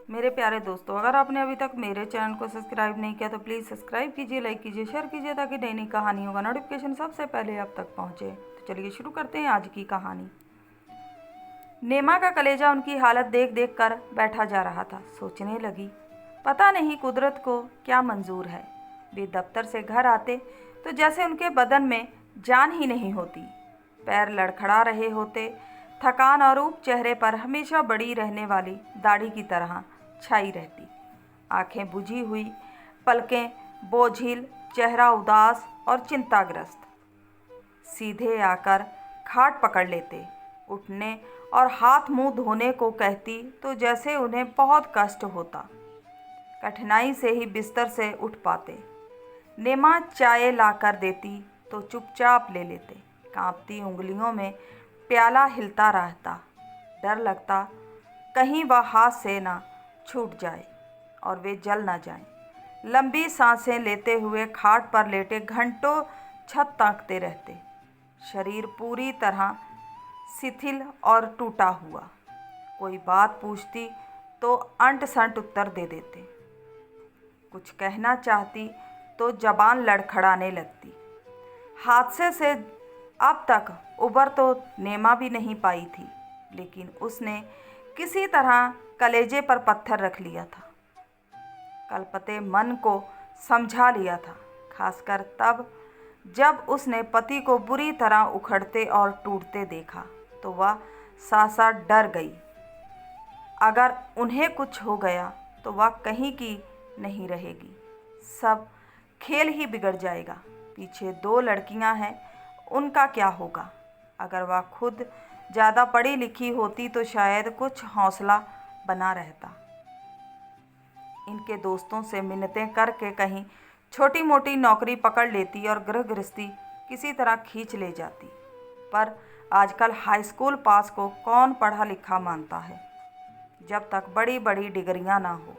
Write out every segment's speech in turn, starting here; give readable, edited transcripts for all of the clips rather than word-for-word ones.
मेरे प्यारे दोस्तों, अगर आपने अभी तक मेरे चैनल को सब्सक्राइब नहीं किया तो प्लीज़ सब्सक्राइब कीजिए, लाइक कीजिए, शेयर कीजिए ताकि नई नई कहानियों का नोटिफिकेशन सबसे पहले आप तक पहुंचे। तो चलिए शुरू करते हैं आज की कहानी। नेमा का कलेजा उनकी हालत देख देख कर बैठा जा रहा था। सोचने लगी, पता नहीं कुदरत को क्या मंजूर है। वे दफ्तर से घर आते तो जैसे उनके बदन में जान ही नहीं होती। पैर लड़खड़ा रहे होते। थकान और ऊब चेहरे पर हमेशा बड़ी रहने वाली दाढ़ी की तरह छाई रहती। आंखें बुझी हुई, पलकें बोझिल, चेहरा उदास और चिंताग्रस्त। सीधे आकर खाट पकड़ लेते। उठने और हाथ मुंह धोने को कहती तो जैसे उन्हें बहुत कष्ट होता। कठिनाई से ही बिस्तर से उठ पाते। नेमा चाय लाकर देती तो चुपचाप ले लेते। कांपती उंगलियों में प्याला हिलता रहता। डर लगता कहीं वह हाथ से ना छूट जाए और वे जल ना जाएं। लंबी सांसें लेते हुए खाट पर लेटे घंटों छत ताकते रहते। शरीर पूरी तरह शिथिल और टूटा हुआ। कोई बात पूछती तो अंट संट उत्तर दे देते। कुछ कहना चाहती तो जबान लड़खड़ाने लगती। हादसे से अब तक उबर तो नेमा भी नहीं पाई थी, लेकिन उसने किसी तरह कलेजे पर पत्थर रख लिया था। कलपते मन को समझा लिया था, खासकर तब जब उसने पति को बुरी तरह उखड़ते और टूटते देखा तो वह सासा डर गई। अगर उन्हें कुछ हो गया तो वह कहीं की नहीं रहेगी। सब खेल ही बिगड़ जाएगा। पीछे 2 लड़कियां हैं, उनका क्या होगा। अगर वह खुद ज़्यादा पढ़ी लिखी होती तो शायद कुछ हौसला बना रहता। इनके दोस्तों से मिन्नतें करके कहीं छोटी मोटी नौकरी पकड़ लेती और गृह गृहस्थी किसी तरह खींच ले जाती। पर आजकल हाई स्कूल पास को कौन पढ़ा लिखा मानता है, जब तक बड़ी बड़ी डिग्रियां ना हो।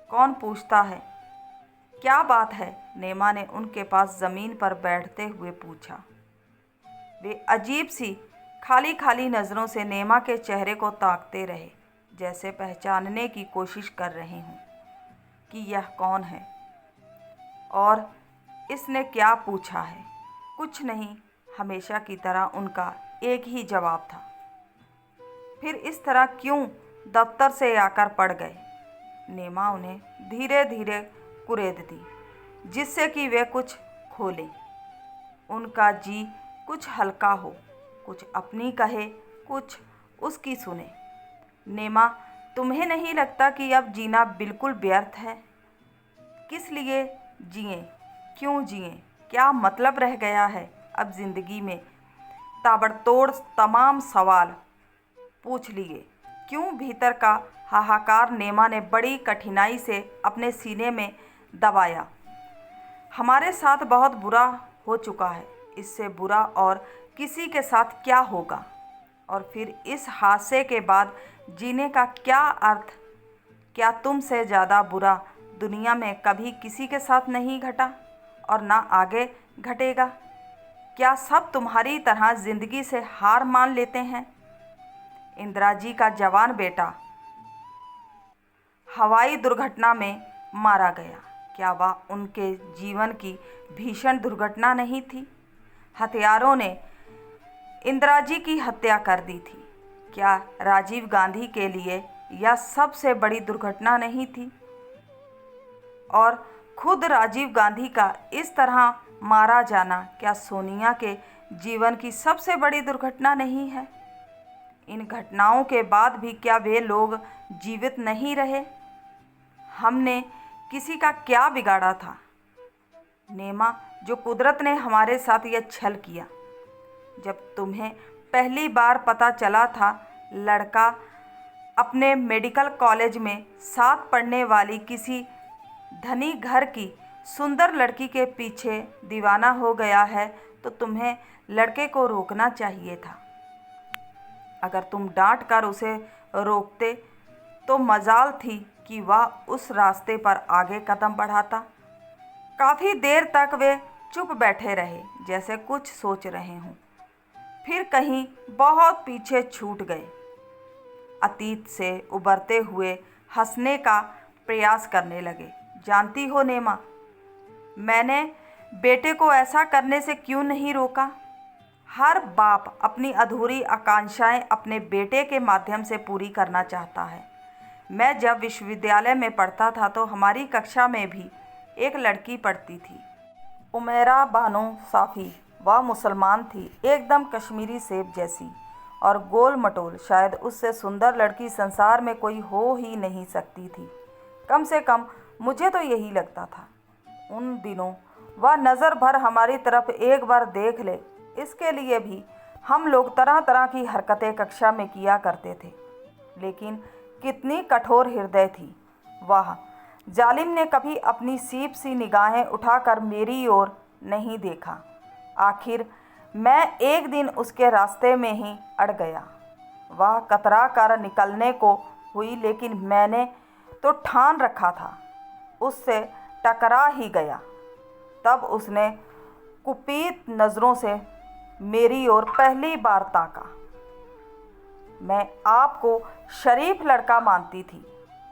कौन पूछता है क्या बात है, नेमा ने उनके पास ज़मीन पर बैठते हुए पूछा। वे अजीब सी खाली खाली नज़रों से नेमा के चेहरे को ताकते रहे, जैसे पहचानने की कोशिश कर रहे हों कि यह कौन है और इसने क्या पूछा है। कुछ नहीं, हमेशा की तरह उनका एक ही जवाब था। फिर इस तरह क्यों दफ्तर से आकर पड़ गए। नेमा उन्हें धीरे धीरे कुरेद दी, जिससे कि वे कुछ खोलें। उनका जी कुछ हल्का हो, कुछ अपनी कहे, कुछ उसकी सुने। नेमा, तुम्हें नहीं लगता कि अब जीना बिल्कुल व्यर्थ है? किस लिए जिएं, क्यों जिएं, क्या मतलब रह गया है अब ज़िंदगी में? ताबड़तोड़ तमाम सवाल पूछ लिए। क्यों भीतर का हाहाकार नेमा ने बड़ी कठिनाई से अपने सीने में दबाया। हमारे साथ बहुत बुरा हो चुका है, इससे बुरा और किसी के साथ क्या होगा? और फिर इस हादसे के बाद जीने का क्या अर्थ? क्या तुमसे ज़्यादा बुरा दुनिया में कभी किसी के साथ नहीं घटा और ना आगे घटेगा? क्या सब तुम्हारी तरह ज़िंदगी से हार मान लेते हैं? इंदिरा जी का जवान बेटा हवाई दुर्घटना में मारा गया। क्या वह उनके जीवन की भीषण दुर्घटना नहीं थी? हत्यारों ने इंदिरा जी की हत्या कर दी थी। क्या राजीव गांधी के लिए यह सबसे बड़ी दुर्घटना नहीं थी? और खुद राजीव गांधी का इस तरह मारा जाना क्या सोनिया के जीवन की सबसे बड़ी दुर्घटना नहीं है? इन घटनाओं के बाद भी क्या वे लोग जीवित नहीं रहे? हमने किसी का क्या बिगाड़ा था? नेमा, जो कुदरत ने हमारे साथ यह छल किया। जब तुम्हें पहली बार पता चला था लड़का अपने मेडिकल कॉलेज में साथ पढ़ने वाली किसी धनी घर की सुंदर लड़की के पीछे दीवाना हो गया है, तो तुम्हें लड़के को रोकना चाहिए था। अगर तुम डांट कर उसे रोकते तो मजाल थी कि वह उस रास्ते पर आगे कदम बढ़ाता। काफ़ी देर तक वे चुप बैठे रहे, जैसे कुछ सोच रहे हों। फिर कहीं बहुत पीछे छूट गए। अतीत से उबरते हुए हंसने का प्रयास करने लगे। जानती हो नेमा, मैंने बेटे को ऐसा करने से क्यों नहीं रोका? हर बाप अपनी अधूरी आकांक्षाएं अपने बेटे के माध्यम से पूरी करना चाहता है। मैं जब विश्वविद्यालय में पढ़ता था तो हमारी कक्षा में भी एक लड़की पढ़ती थी, उमैरा बानो साफ़ी। वह मुसलमान थी, एकदम कश्मीरी सेब जैसी और गोल मटोल। शायद उससे सुंदर लड़की संसार में कोई हो ही नहीं सकती थी, कम से कम मुझे तो यही लगता था। उन दिनों वह नज़र भर हमारी तरफ एक बार देख ले, इसके लिए भी हम लोग तरह तरह की हरकतें कक्षा में किया करते थे। लेकिन कितनी कठोर हृदय थी वह। जालिम ने कभी अपनी सीप सी निगाहें उठाकर मेरी ओर नहीं देखा। आखिर मैं एक दिन उसके रास्ते में ही अड़ गया। वह कतरा कर निकलने को हुई, लेकिन मैंने तो ठान रखा था उससे टकरा ही गया। तब उसने कुपीत नज़रों से मेरी ओर पहली बार ताका। मैं आपको शरीफ लड़का मानती थी,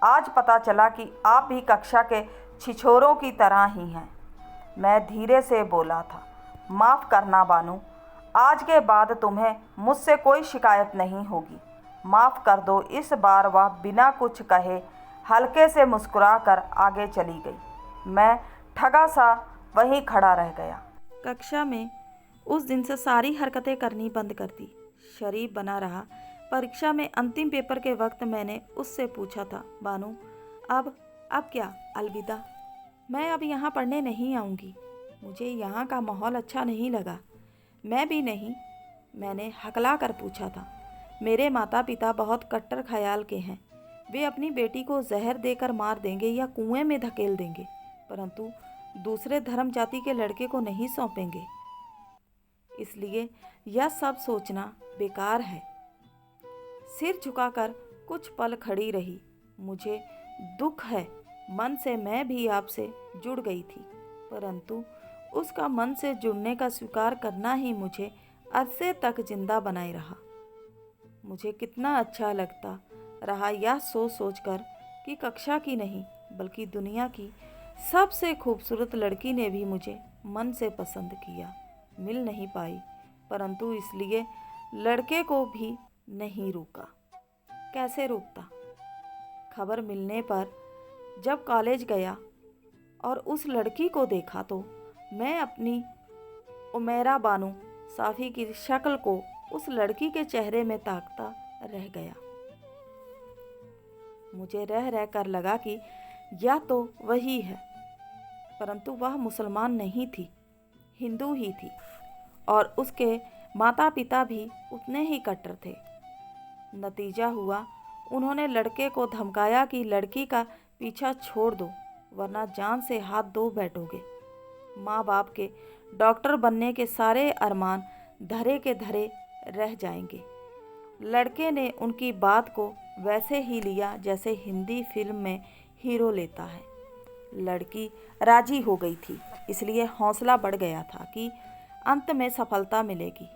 आज पता चला कि आप भी कक्षा के छिछोरों की तरह ही हैं। मैं धीरे से बोला था, माफ़ करना बानू, आज के बाद तुम्हें मुझसे कोई शिकायत नहीं होगी, माफ़ कर दो। इस बार वह बिना कुछ कहे हल्के से मुस्कुराकर आगे चली गई। मैं ठगा सा वहीं खड़ा रह गया। कक्षा में उस दिन से सारी हरकतें करनी बंद कर दी, शरीफ बना रहा। परीक्षा में अंतिम पेपर के वक्त मैंने उससे पूछा था, बानू अब क्या? अलविदा, मैं अब यहाँ पढ़ने नहीं आऊँगी, मुझे यहाँ का माहौल अच्छा नहीं लगा। मैं भी नहीं, मैंने हकला कर पूछा था। मेरे माता पिता बहुत कट्टर ख्याल के हैं, वे अपनी बेटी को जहर देकर मार देंगे या कुएं में धकेल देंगे, परंतु दूसरे धर्म जाति के लड़के को नहीं सौंपेंगे। इसलिए यह सब सोचना बेकार है। सिर झुकाकर कुछ पल खड़ी रही। मुझे दुख है, मन से मैं भी आपसे जुड़ गई थी, परंतु उसका मन से जुड़ने का स्वीकार करना ही मुझे अरसे तक जिंदा बनाए रहा। मुझे कितना अच्छा लगता रहा यह सोच सोचकर कि कक्षा की नहीं बल्कि दुनिया की सबसे खूबसूरत लड़की ने भी मुझे मन से पसंद किया। मिल नहीं पाई, परंतु इसलिए लड़के को भी नहीं रोका। कैसे रोकता? खबर मिलने पर जब कॉलेज गया और उस लड़की को देखा तो मैं अपनी उमैरा बानो साफ़ी की शक्ल को उस लड़की के चेहरे में ताकता रह गया। मुझे रह रह कर लगा कि यह तो वही है, परंतु वह मुसलमान नहीं थी, हिंदू ही थी और उसके माता पिता भी उतने ही कट्टर थे। नतीजा हुआ, उन्होंने लड़के को धमकाया कि लड़की का पीछा छोड़ दो वरना जान से हाथ धो बैठोगे। माँ बाप के डॉक्टर बनने के सारे अरमान धरे के धरे रह जाएंगे। लड़के ने उनकी बात को वैसे ही लिया जैसे हिंदी फिल्म में हीरो लेता है। लड़की राजी हो गई थी, इसलिए हौसला बढ़ गया था कि अंत में सफलता मिलेगी,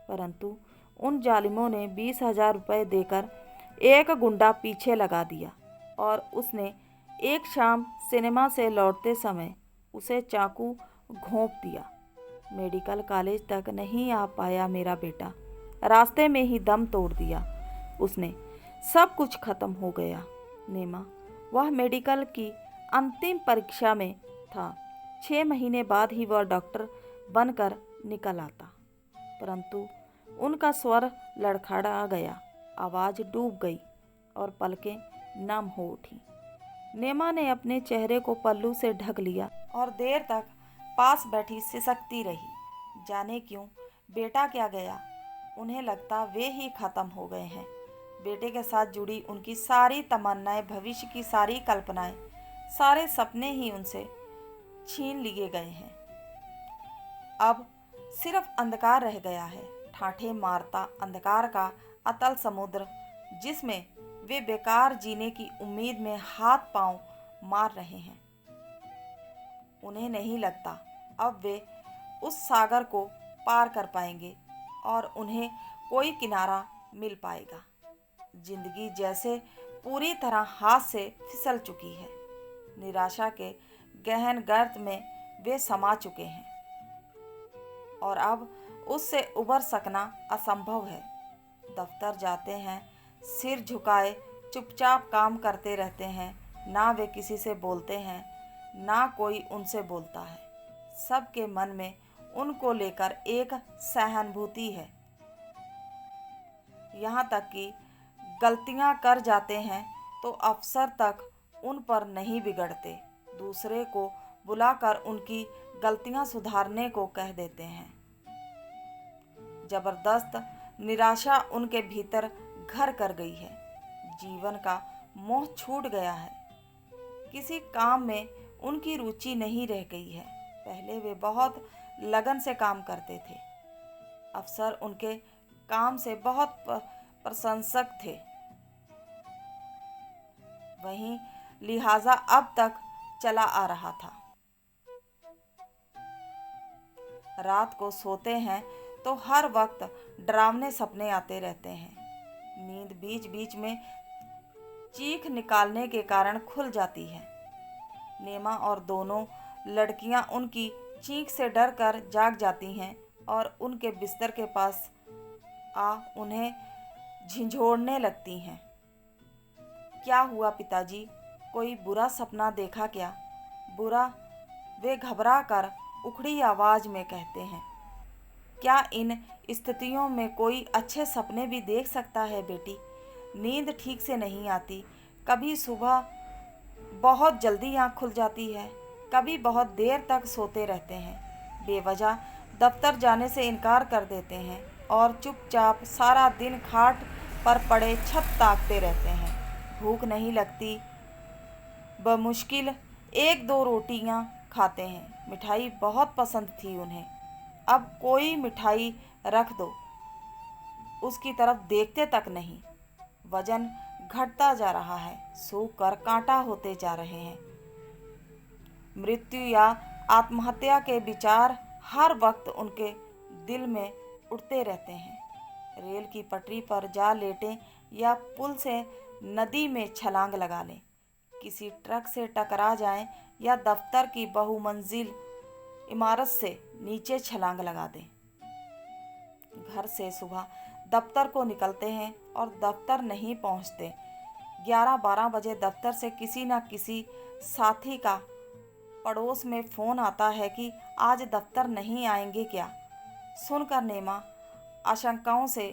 परंतु उन जालिमों ने 20,000 रुपये देकर एक गुंडा पीछे लगा दिया और उसने एक शाम सिनेमा से लौटते समय उसे चाकू घोंप दिया। मेडिकल कॉलेज तक नहीं आ पाया मेरा बेटा, रास्ते में ही दम तोड़ दिया उसने। सब कुछ खत्म हो गया नेमा। वह मेडिकल की अंतिम परीक्षा में था। 6 महीने बाद ही वह डॉक्टर बनकर निकल आता, परंतु उनका स्वर लड़खड़ा गया, आवाज़ डूब गई और पलकें नम हो उठी। नेमा ने अपने चेहरे को पल्लू से ढक लिया और देर तक पास बैठी सिसकती रही। जाने क्यों बेटा क्या गया, उन्हें लगता वे ही खत्म हो गए हैं। बेटे के साथ जुड़ी उनकी सारी तमन्नाएं, भविष्य की सारी कल्पनाएं, सारे सपने ही उनसे छीन लिए गए हैं। अब सिर्फ अंधकार रह गया है, ठाठे मारता अंधकार का अतल समुद्र, जिसमें वे बेकार जीने की उम्मीद में हाथ पांव मार रहे हैं। उन्हें नहीं लगता अब वे उस सागर को पार कर पाएंगे और उन्हें कोई किनारा मिल पाएगा। जिंदगी जैसे पूरी तरह हाथ से फिसल चुकी है। निराशा के गहन गर्त में वे समा चुके हैं और अब उससे उबर सकना असंभव है। दफ्तर जाते हैं, सिर झुकाए चुपचाप काम करते रहते हैं। ना वे किसी से बोलते हैं, ना कोई उनसे बोलता है। सबके मन में उनको लेकर एक सहानुभूति है। यहाँ तक कि गलतियाँ कर जाते हैं तो अफसर तक उन पर नहीं बिगड़ते, दूसरे को बुलाकर उनकी गलतियाँ सुधारने को कह देते हैं। जबरदस्त निराशा उनके भीतर घर कर गई है। जीवन का मोह छूट गया है। किसी काम में उनकी रुचि नहीं रह गई है। पहले वे बहुत लगन से काम करते थे। अफसर उनके काम से बहुत प्रशंसक थे। वहीं लिहाजा अब तक चला आ रहा था। रात को सोते हैं तो हर वक्त डरावने सपने आते रहते हैं। नींद बीच बीच में चीख निकालने के कारण खुल जाती है। नेमा और दोनों लड़कियां उनकी चीख से डर कर जाग जाती हैं और उनके बिस्तर के पास आ उन्हें झिंझोड़ने लगती हैं। क्या हुआ पिताजी, कोई बुरा सपना देखा क्या? बुरा, वे घबरा कर उखड़ी आवाज में कहते हैं। क्या इन स्थितियों में कोई अच्छे सपने भी देख सकता है बेटी? नींद ठीक से नहीं आती। कभी सुबह बहुत जल्दी आँख खुल जाती है, कभी बहुत देर तक सोते रहते हैं। बेवजह दफ्तर जाने से इनकार कर देते हैं और चुपचाप सारा दिन खाट पर पड़े छत ताकते रहते हैं। भूख नहीं लगती, बमुश्किल एक दो रोटियां खाते हैं। मिठाई बहुत पसंद थी उन्हें। अब कोई मिठाई रख दो, उसकी तरफ देखते तक नहीं। वजन घटता जा रहा है, सूख कर कांटा होते जा रहे हैं। मृत्यु या आत्महत्या के विचार हर वक्त उनके दिल में उठते रहते हैं। रेल की पटरी पर जा लेटें या पुल से नदी में छलांग लगा लें, किसी ट्रक से टकरा जाएं या दफ्तर की बहुमंजिल इमारत से नीचे छलांग लगा दें। घर से सुबह दफ्तर को निकलते हैं और दफ्तर नहीं पहुंचते। 11-12 बजे दफ्तर से किसी न किसी साथी का पड़ोस में फ़ोन आता है कि आज दफ्तर नहीं आएंगे क्या? सुनकर नेमा आशंकाओं से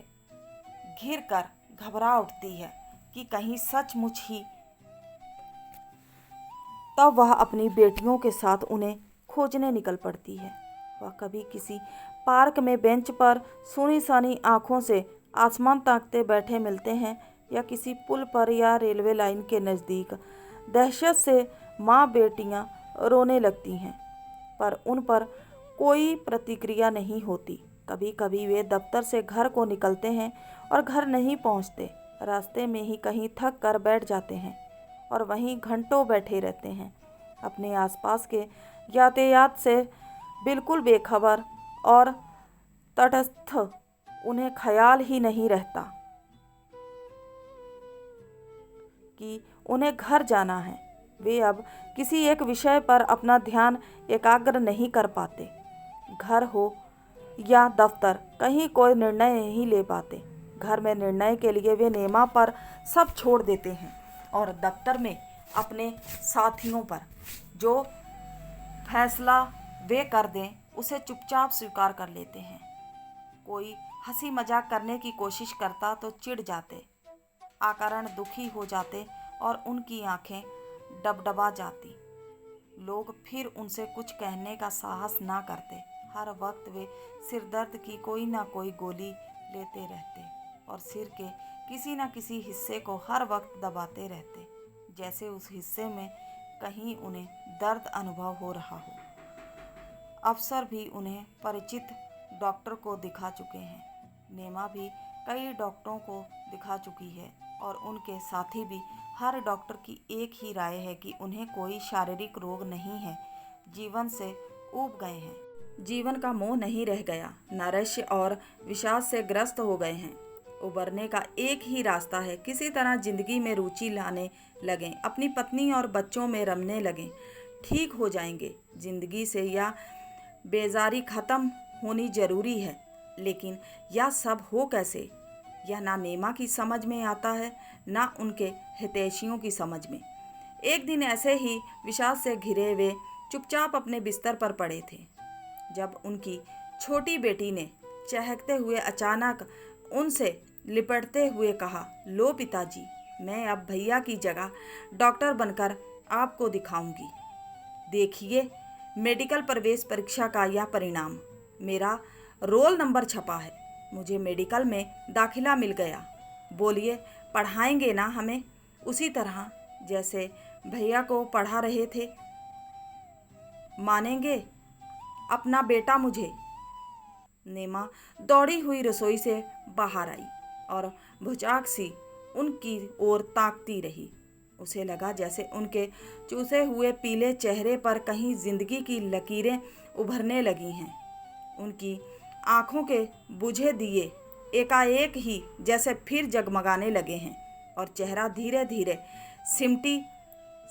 घिर कर घबरा उठती है कि कहीं सचमुच ही। तब वह अपनी बेटियों के साथ उन्हें खोजने निकल पड़ती है। वह कभी किसी पार्क में बेंच पर सुनी सानी आँखों से आसमान ताकते बैठे मिलते हैं या किसी पुल पर या रेलवे लाइन के नज़दीक। दहशत से माँ बेटियाँ रोने लगती हैं, पर उन पर कोई प्रतिक्रिया नहीं होती। कभी कभी वे दफ्तर से घर को निकलते हैं और घर नहीं पहुंचते। रास्ते में ही कहीं थक कर बैठ जाते हैं और वहीं घंटों बैठे रहते हैं, अपने आसपास के यातायात से बिल्कुल बेखबर और तटस्थ। उन्हें ख्याल ही नहीं रहता कि उन्हें घर जाना है। वे अब किसी एक विषय पर अपना ध्यान एकाग्र नहीं कर पाते। घर हो या दफ्तर, कहीं कोई निर्णय नहीं ले पाते। घर में निर्णय के लिए वे नेमा पर सब छोड़ देते हैं और दफ्तर में अपने साथियों पर। जो फैसला वे कर दें उसे चुपचाप स्वीकार कर लेते हैं। कोई हंसी मजाक करने की कोशिश करता तो चिढ़ जाते, अकारण दुखी हो जाते और उनकी आंखें डबडबा जाती। लोग फिर उनसे कुछ कहने का साहस ना करते। हर वक्त वे सिरदर्द की कोई ना कोई गोली लेते रहते और सिर के किसी न किसी हिस्से को हर वक्त दबाते रहते, जैसे उस हिस्से में कहीं उन्हें दर्द अनुभव हो रहा हो। अफसर भी उन्हें परिचित डॉक्टर को दिखा चुके हैं। नेमा भी कई डॉक्टरों को दिखा चुकी है और उनके साथी भी। हर डॉक्टर की एक ही राय है कि उन्हें कोई शारीरिक रोग नहीं है, जीवन से ऊब गए हैं। जीवन का मोह नहीं रह गया, नैराश्य और विषाद से ग्रस्त हो गए हैं। उबरने का एक ही रास्ता है, किसी तरह जिंदगी में रुचि लाने लगें, अपनी पत्नी और बच्चों में रमने लगें, ठीक हो जाएंगे। जिंदगी से यह बेजारी खत्म होनी जरूरी है, लेकिन यह सब हो कैसे? यह ना नेमा की समझ में आता है, ना उनके हितैषियों की समझ में। एक दिन ऐसे ही विषाद से घिरे वे चुपचाप अपने बिस्तर पर पड़े थे, जब उनकी छोटी बेटी ने चहकते हुए अचानक उनसे लिपटते हुए कहा, लो पिताजी, मैं अब भैया की जगह डॉक्टर बनकर आपको दिखाऊंगी। देखिए मेडिकल प्रवेश परीक्षा का यह परिणाम, मेरा रोल नंबर छपा है, मुझे मेडिकल में दाखिला मिल गया। बोलिए, पढ़ाएंगे ना हमें उसी तरह जैसे भैया को पढ़ा रहे थे? मानेंगे अपना बेटा मुझे? नेमा दौड़ी हुई रसोई से बाहर आई और भुजाक सी उनकी ओर ताकती रही। उसे लगा जैसे उनके चूसे हुए पीले चेहरे पर कहीं जिंदगी की लकीरें उभरने लगी हैं। उनकी आंखों के बुझे दिए एकाएक ही जैसे फिर जगमगाने लगे हैं और चेहरा धीरे धीरे सिमटी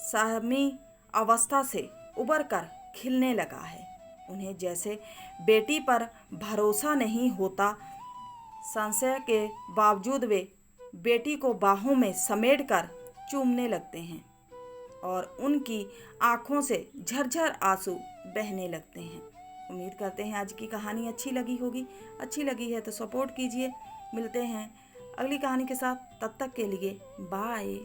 सहमी अवस्था से उबर कर खिलने लगा है। उन्हें जैसे बेटी पर भरोसा नहीं होता। संशय के बावजूद वे बेटी को बाहों में समेटकर चूमने लगते हैं और उनकी आंखों से झरझर आंसू बहने लगते हैं। उम्मीद करते हैं आज की कहानी अच्छी लगी होगी। अच्छी लगी है तो सपोर्ट कीजिए। मिलते हैं अगली कहानी के साथ, तब तक के लिए बाय।